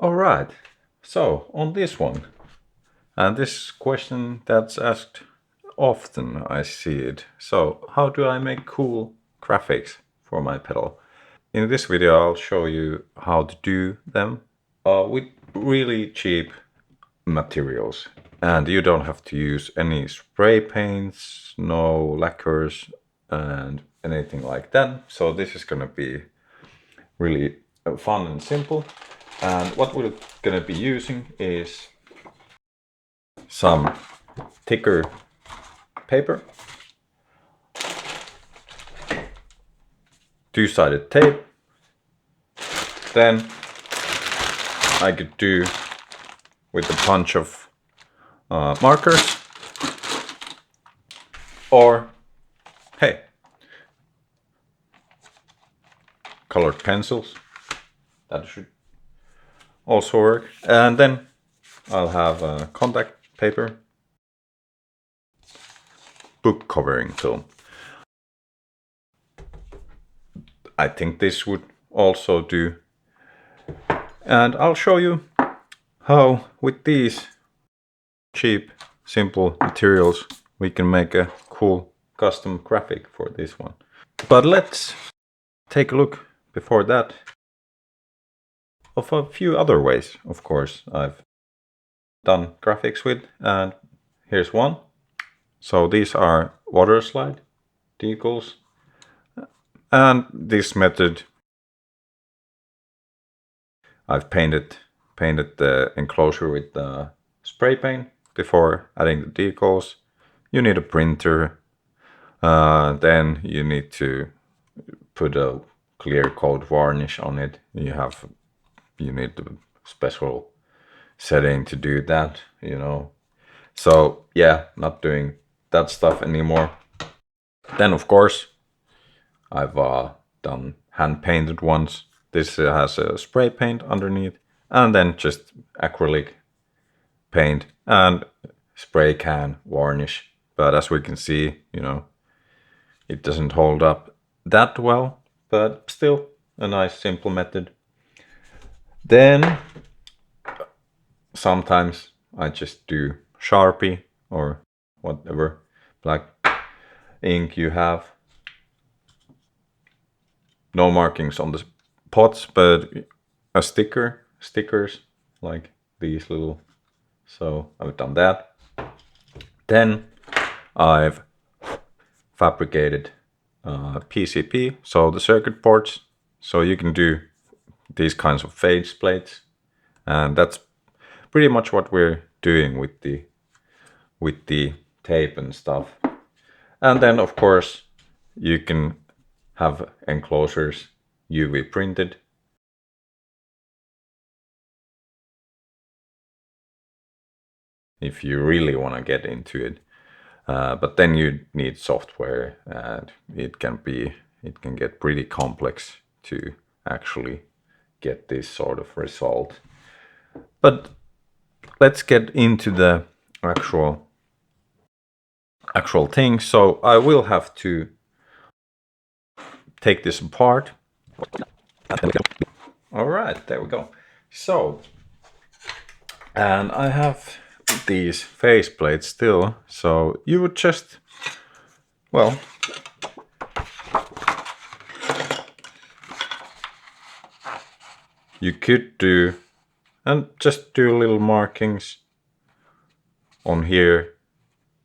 Alright, so on this one, and this question that's asked often, I see it. So how do I make cool graphics for my pedal? In this video I'll show you how to do them with really cheap materials. And you don't have to use any spray paints, no lacquers and anything like that. So this is gonna be really fun and simple. And what we're gonna be using is some thicker paper, two-sided tape. Then I could do with a bunch of markers, or hey, colored pencils. That should also work. And then I'll have contact paper, book covering film. I think this would also do. And I'll show you how with these cheap, simple materials we can make a cool custom graphic for this one. But let's take a look before that of a few other ways, of course, I've done graphics with, and here's one. So these are water slide decals, and this method I've painted the enclosure with the spray paint before adding the decals. You need a printer, then you need to put a clear coat varnish on it. You need a special setting to do that, you know. So yeah, not doing that stuff anymore. Then of course I've done hand painted ones. This has a spray paint underneath, and then just acrylic paint and spray can varnish. But as we can see, you know, it doesn't hold up that well, but still a nice simple method. Then sometimes I just do Sharpie or whatever black ink you have. No markings on the pots, but a stickers like these little. So I've done that. Then I've fabricated PCP, so the circuit boards. So you can do these kinds of face plates, and that's pretty much what we're doing with the tape and stuff. And then of course you can have enclosures UV printed. If you really want to get into it. But then you need software, and it can get pretty complex to actually get this sort of result. But let's get into the actual thing. So I will have to take this apart. All right, there we go. So, and I have these face plates still, so you would just, well, you could do, and just do little markings on here,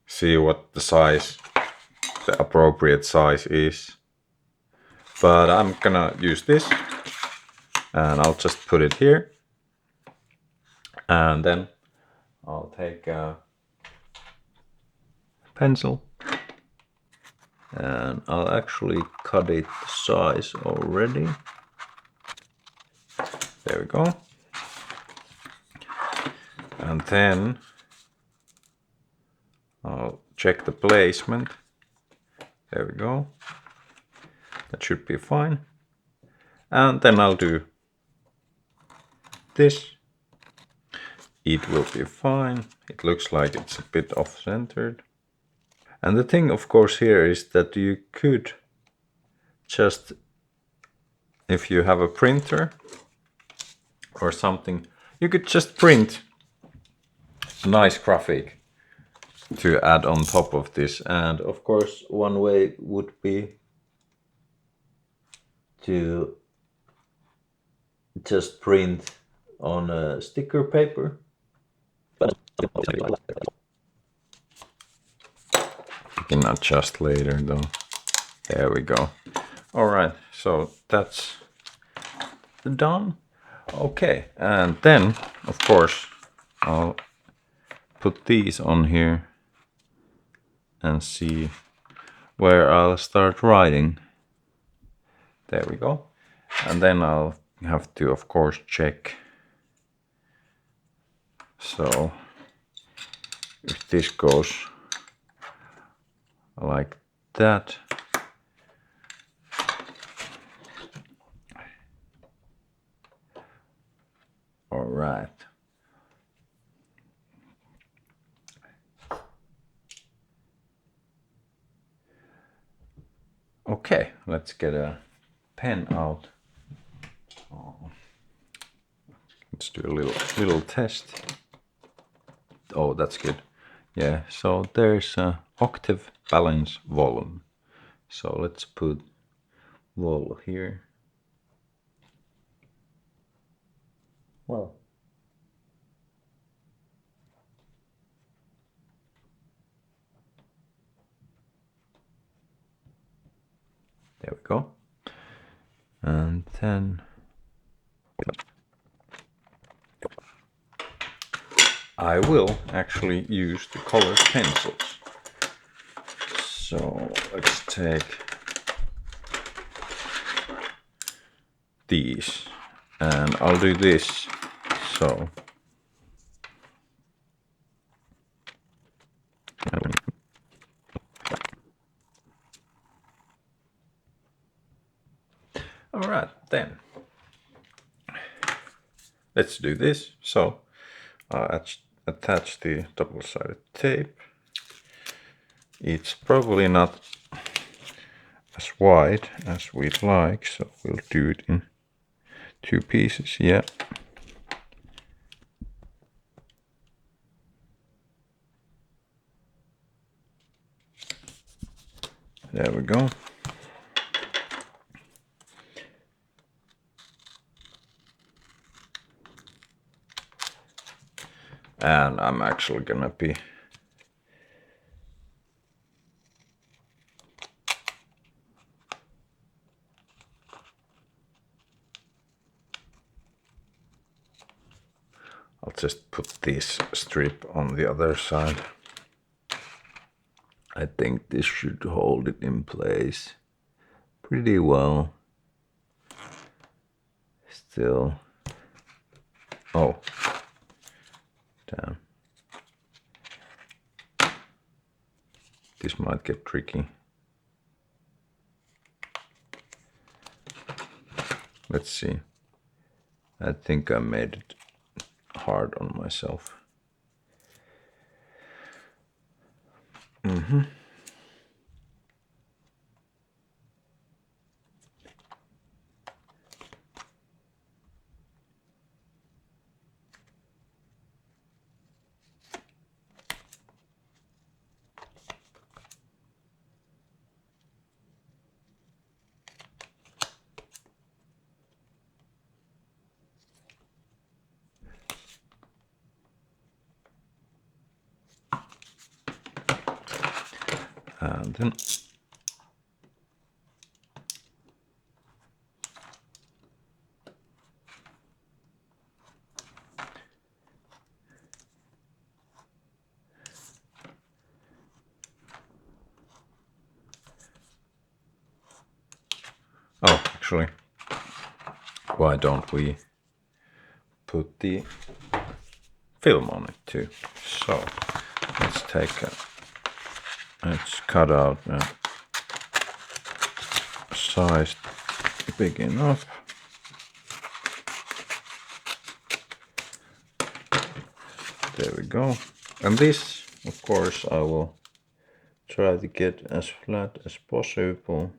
see what the size, the appropriate size is. But I'm gonna use this, and I'll just put it here, and then I'll take a pencil, and I'll actually cut it the size already. There we go. And then I'll check the placement. There we go. That should be fine. And then I'll do this. It will be fine. It looks like it's a bit off-centered. And the thing, of course, here is that you could just, if you have a printer or something, you could just print a nice graphic to add on top of this. And of course, one way would be to just print on a sticker paper. You can adjust later though. There we go. All right, so that's done. Okay, and then of course I'll put these on here and see where I'll start writing. There we go. And then I'll have to of course check. So if this goes like that, all right. Okay, let's get a pen out. Let's do a little test. Oh, that's good. Yeah, so there's a octave balance volume. So let's put vol here. Well, there we go. And then I will actually use the colored pencils. So let's take these and I'll do this. So all right, then let's do this. So attach the double-sided tape. It's probably not as wide as we'd like, so we'll do it in 2 pieces. Yeah. There we go. And I'm actually gonna be I'll just put this strip on the other side. I think this should hold it in place pretty well. Still. Oh. Damn. This might get tricky. Let's see. I think I made it hard on myself. And then oh, actually, why don't we put the film on it too? So let's let's cut out a size big enough. There we go. And this, of course, I will try to get as flat as possible.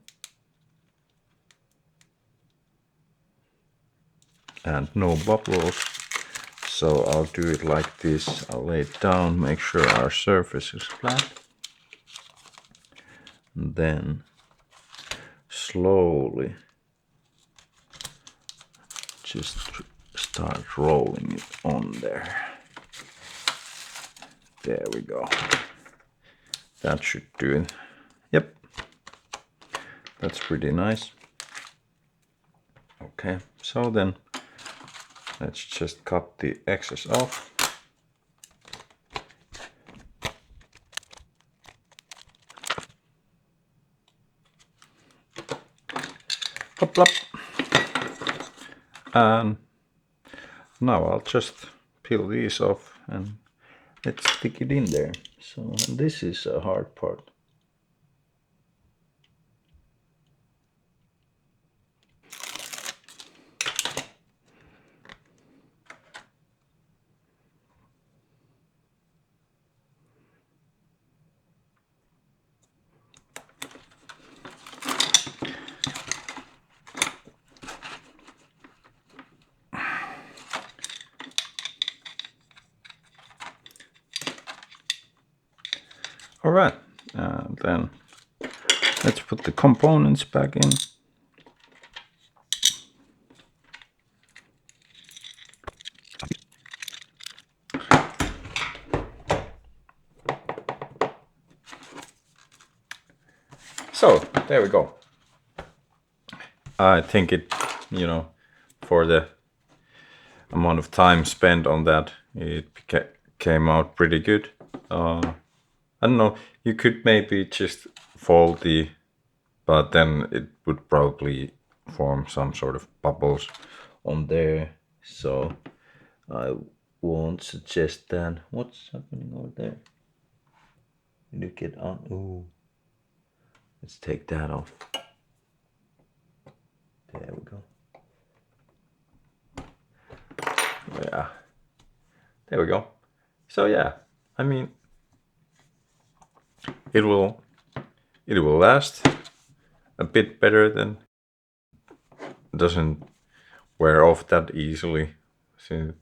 And no bubbles. So I'll do it like this. I'll lay it down, make sure our surface is flat. And then slowly just start rolling it on there. There we go. That should do it. Yep. That's pretty nice. Okay, so then let's just cut the excess off. Hop, hop. And now I'll just peel these off and let's stick it in there. So this is a hard part. All right, then let's put the components back in. So there we go. I think it, for the amount of time spent on that, it came out pretty good. I don't know, you could maybe just fold but then it would probably form some sort of bubbles on there. So I won't suggest that. What's happening over there? Did it get on? Ooh. Let's take that off. There we go. Yeah. There we go. So yeah, I mean, it will last a bit better than, doesn't wear off that easily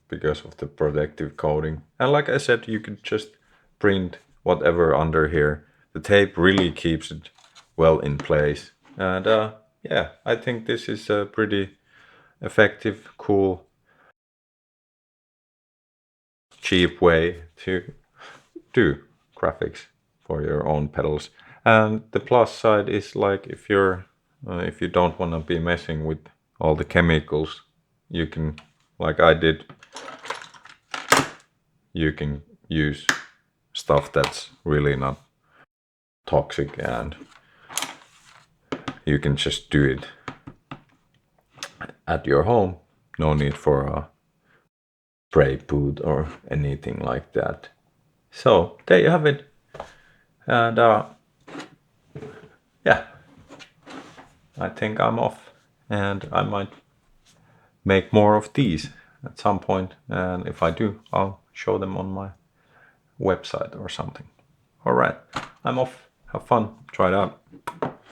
because of the protective coating. And like I said, you could just print whatever under here. The tape really keeps it well in place. And yeah, I think this is a pretty effective, cool, cheap way to do graphics for your own pedals. And the plus side is, like, if you don't want to be messing with all the chemicals, you can, like I did, you can use stuff that's really not toxic, and you can just do it at your home. No need for a spray boot or anything like that. So there you have it. And yeah, I think I'm off, and I might make more of these at some point, and if I do, I'll show them on my website or something. All right, I'm off. Have fun. Try it out.